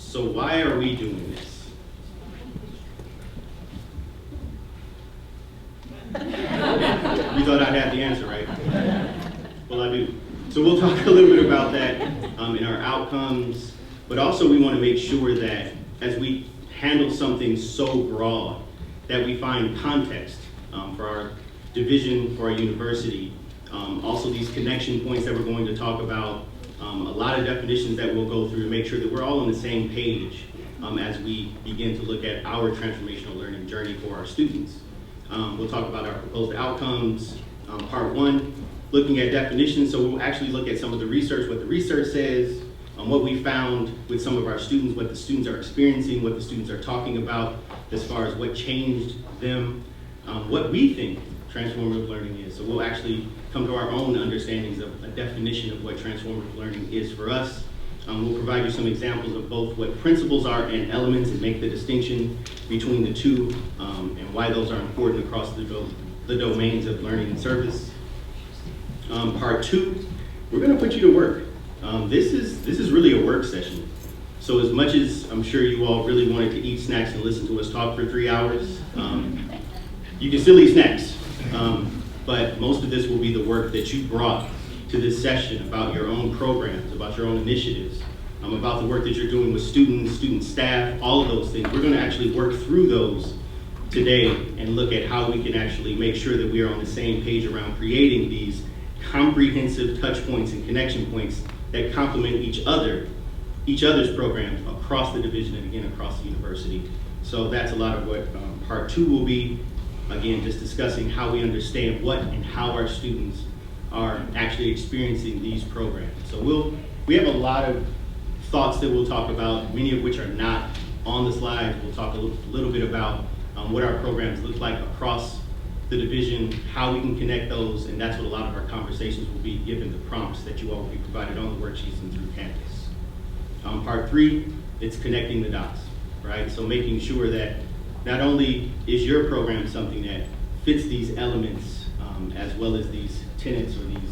So why are we doing this? You thought I'd have the answer, right? Well, I do. So we'll talk a little bit about that in our outcomes, but also we want to make sure that as we handle something so broad, that we find context for our division, for our university. Also these connection points that we're going to talk about, a lot of definitions that we'll go through to make sure that we're all on the same page as we begin to look at our transformational learning journey for our students. We'll talk about our proposed outcomes, part one, looking at definitions. So we'll actually look at some of the research, what the research says, what we found with some of our students, what the students are experiencing, what the students are talking about as far as what changed them, what we think transformative learning is. So we'll actually come to our own understandings of a definition of what transformative learning is for us. We'll provide you some examples of both what principles are and elements and make the distinction between the two and why those are important across the domains of learning and service. Part two, we're going to put you to work. This is really a work session. So as much as I'm sure you all really wanted to eat snacks and listen to us talk for 3 hours, you can still eat snacks. But most of this will be the work that you brought to this session about your own programs, about your own initiatives, about the work that you're doing with students, student staff, all of those things. We're going to actually work through those today and look at how we can actually make sure that we are on the same page around creating these comprehensive touch points and connection points that complement each other's programs across the division and again across the university. So that's a lot of what part two will be. Again, just discussing how we understand what and how our students are actually experiencing these programs. So we have a lot of thoughts that we'll talk about, many of which are not on the slides. We'll talk a little bit about what our programs look like across the division, how we can connect those, and that's what a lot of our conversations will be, given the prompts that you all will be provided on the worksheets and through Canvas. Part three, it's connecting the dots, right? So making sure that not only is your program something that fits these elements as well as these tenets or these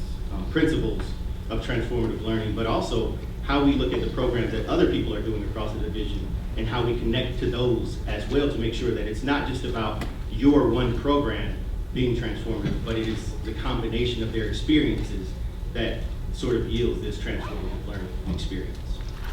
principles of transformative learning, but also how we look at the programs that other people are doing across the division and how we connect to those as well to make sure that it's not just about your one program being transformative, but it is the combination of their experiences that sort of yields this transformative learning experience.